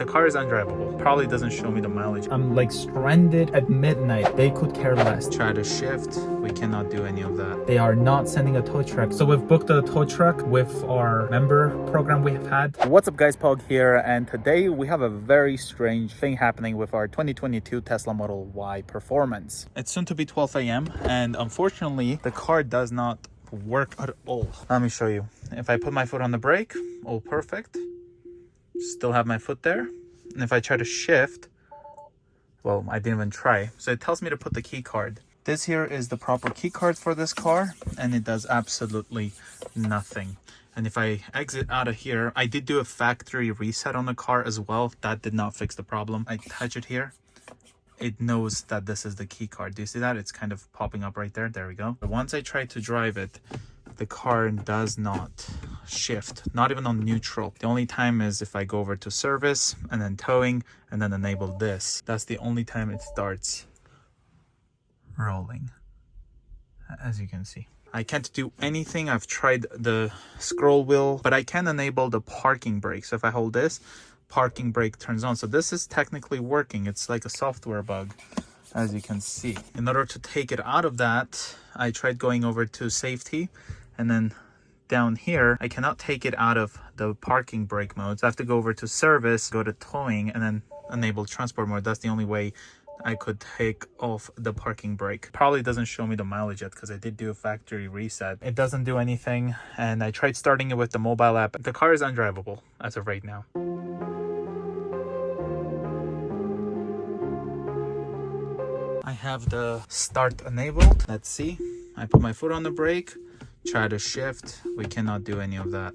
The car is undrivable. Probably doesn't show me the mileage. I'm like stranded at midnight. They could care less. Try to shift. We cannot do any of that. They are not sending a tow truck. So we've booked a tow truck with our member program we have had. What's up guys, Pog here, and today we have a very strange thing happening with our 2022 Tesla Model Y Performance. It's soon to be 12 a.m. and unfortunately the car does not work at all. Let me show you. If I put my foot on the brake, all perfect. Still have my foot there. And if I try to shift, well, I didn't even try. So it tells me to put the key card. This here is the proper key card for this car, and it does absolutely nothing. And if I exit out of here, I did do a factory reset on the car as well. That did not fix the problem. I touch it here. It knows that this is the key card. Do you see that? It's kind of popping up right there. There we go. But once I try to drive it, the car does not shift, not even on neutral. The only time is if I go over to service and then towing and then enable this. That's the only time it starts rolling, as you can see. I can't do anything. I've tried the scroll wheel, but I can enable the parking brake. So if I hold this, parking brake turns on. So this is technically working. It's like a software bug, as you can see. In order to take it out of that, I tried going over to safety, and then down here I cannot take it out of the parking brake mode. So I have to go over to service, go to towing, and then enable transport mode. That's the only way I could take off the parking brake. Probably doesn't show me the mileage yet because I did do a factory reset. It doesn't do anything, and I tried starting it with the mobile app. The car is undrivable as of right now. I have the start enabled. Let's see. I put my foot on the brake, try to shift. We cannot do any of that.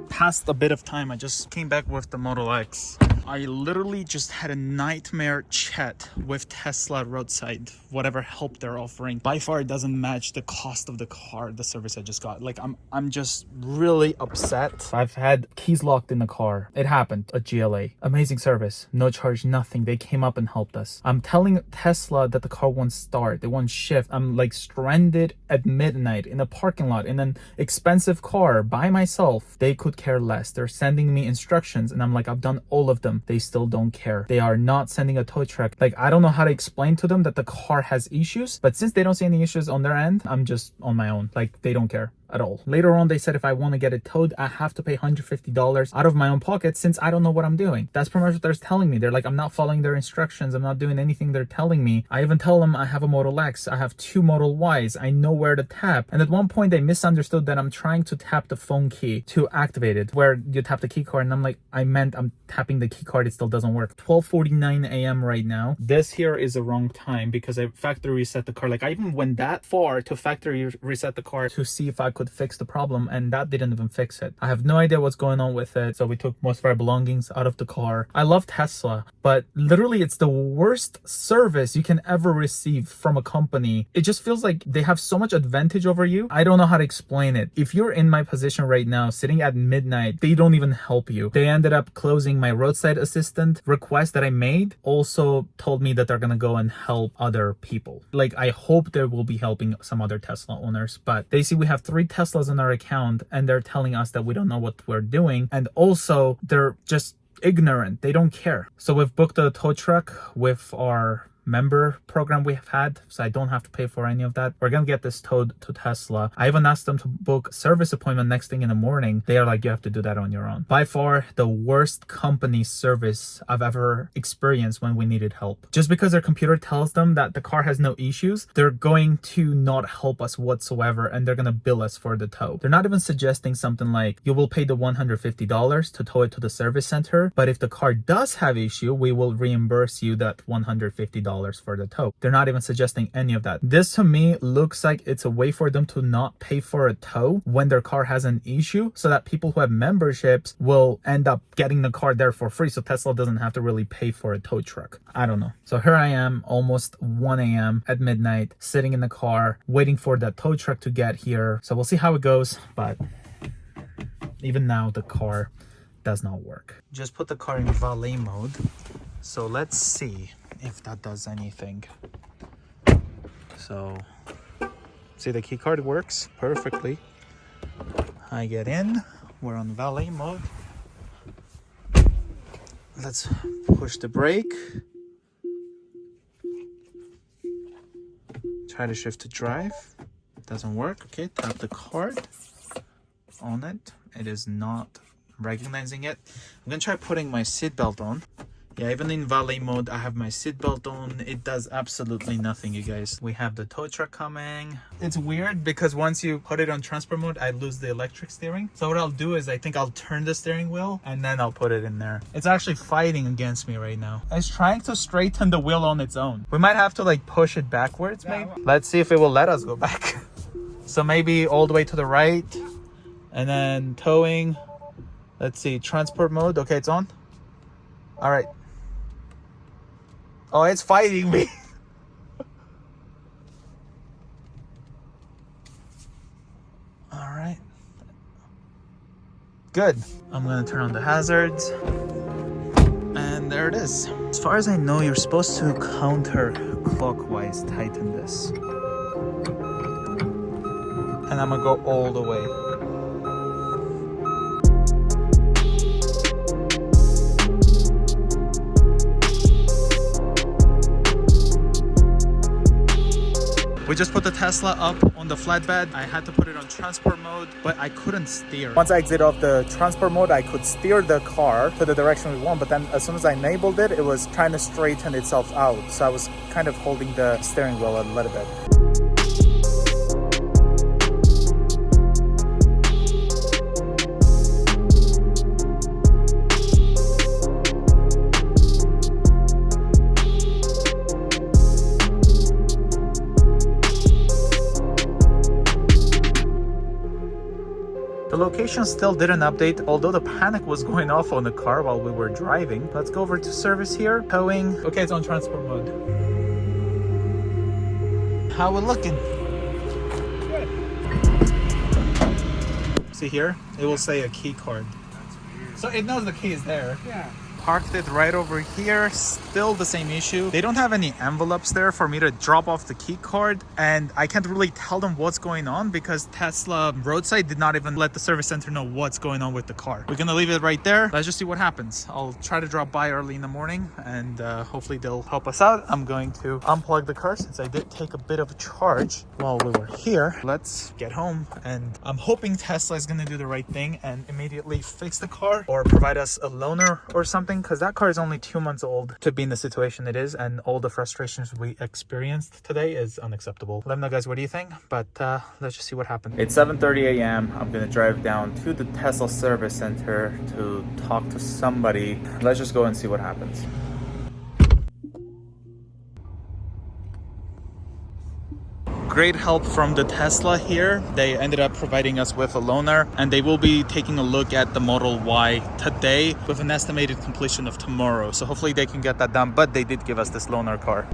Passed a bit of time. I just came back with the Model X. I literally just had a nightmare chat with Tesla Roadside. Whatever help they're offering, by far it doesn't match the cost of the car, the service I just got. Like I'm just really upset. I've had keys locked in the car. It happened at GLA. Amazing service, no charge, nothing. They came up and helped us. I'm telling Tesla that the car won't start, they won't shift. I'm like stranded at midnight in a parking lot in an expensive car by myself. They could care less. They're sending me instructions and I'm like, I've done all of them. They still don't care. They are not sending a tow truck. Like, I don't know how to explain to them that the car has issues, but since they don't see any issues on their end, I'm just on my own. Like, they don't care at all. Later on, they said if I want to get it towed, I have to pay $150 out of my own pocket since I don't know what I'm doing. That's pretty much what they're telling me. They're like, I'm not following their instructions. I'm not doing anything they're telling me. I even tell them I have a Model X. I have 2 Model Ys. I know where to tap. And at one point, they misunderstood that I'm trying to tap the phone key to activate it, where you tap the key card. And I'm like, I meant I'm tapping the key card. It still doesn't work. 12:49 a.m. right now. This here is a wrong time because I factory reset the car. Like, I even went that far to factory reset the car to see if I could fix the problem, and that didn't even fix it. I have no idea what's going on with it. So we took most of our belongings out of the car. I love Tesla, but literally it's the worst service you can ever receive from a company. It just feels like they have so much advantage over you. I don't know how to explain it. If you're in my position right now, sitting at midnight, they don't even help you. They ended up closing my roadside assistant request that I made. Also told me that they're gonna go and help other people. Like, I hope they will be helping some other Tesla owners, but they see we have 3 Teslas on our account and they're telling us that we don't know what we're doing, and also they're just ignorant. They don't care. So we've booked a tow truck with our member program we have had, so I don't have to pay for any of that. We're gonna get this towed to Tesla. I even asked them to book service appointment next thing in the morning. They are like, you have to do that on your own. By far the worst company service I've ever experienced when we needed help. Just because their computer tells them that the car has no issues, they're going to not help us whatsoever, and they're gonna bill us for the tow. They're not even suggesting something like, you will pay the $150 to tow it to the service center, but if the car does have issue, we will reimburse you that $150 for the tow. They're not even suggesting any of that. This to me looks like it's a way for them to not pay for a tow when their car has an issue, so that people who have memberships will end up getting the car there for free, so Tesla doesn't have to really pay for a tow truck. I don't know. So here I am, almost 1 a.m. at midnight, sitting in the car, waiting for that tow truck to get here. So we'll see how it goes, but even now the car does not work. Just put the car in valet mode So let's see if that does anything. So see, the key card works perfectly. I get in, we're on valet mode. Let's push the brake. Try to shift to drive. Doesn't work. Okay, tap the card on it. It is not recognizing it. I'm gonna try putting my seatbelt on. Yeah, even in valet mode, I have my seatbelt on. It does absolutely nothing, you guys. We have the tow truck coming. It's weird because once you put it on transport mode, I lose the electric steering. So what I'll do is I think I'll turn the steering wheel and then I'll put it in there. It's actually fighting against me right now. It's trying to straighten the wheel on its own. We might have to like push it backwards, maybe. Let's see if it will let us go back. So maybe all the way to the right and then towing. Let's see, transport mode. Okay, it's on. All right. Oh, it's fighting me. All right. Good. I'm gonna turn on the hazards. And there it is. As far as I know, you're supposed to counterclockwise tighten this. And I'm gonna go all the way. We just put the Tesla up on the flatbed. I had to put it on transport mode, but I couldn't steer. Once I exit off the transport mode, I could steer the car to the direction we want, but then as soon as I enabled it, it was trying to straighten itself out. So I was kind of holding the steering wheel a little bit. The location still didn't update, although the panic was going off on the car while we were driving. Let's go over to service here. Towing. Okay, it's on transport mode. How we looking? Good. See here? It will say a key card. That's weird. So it knows the key is there. Yeah. Parked it right over here. Still the same issue. They don't have any envelopes there for me to drop off the key card, and I can't really tell them what's going on because Tesla Roadside did not even let the service center know what's going on with the car. We're gonna leave it right there. Let's just see what happens. I'll try to drop by early in the morning and hopefully they'll help us out. I'm going to unplug the car since I did take a bit of a charge while we were here. Let's get home, and I'm hoping Tesla is gonna do the right thing and immediately fix the car or provide us a loaner or something, because that car is only 2 months old to be in the situation it is, and all the frustrations we experienced today is unacceptable. Let me know, guys, what do you think? But let's just see what happens. It's 7:30 a.m. I'm gonna drive down to the Tesla service center to talk to somebody. Let's just go and see what happens. Great help from the Tesla here. They ended up providing us with a loaner, and they will be taking a look at the Model Y today with an estimated completion of tomorrow. So hopefully they can get that done, but they did give us this loaner car.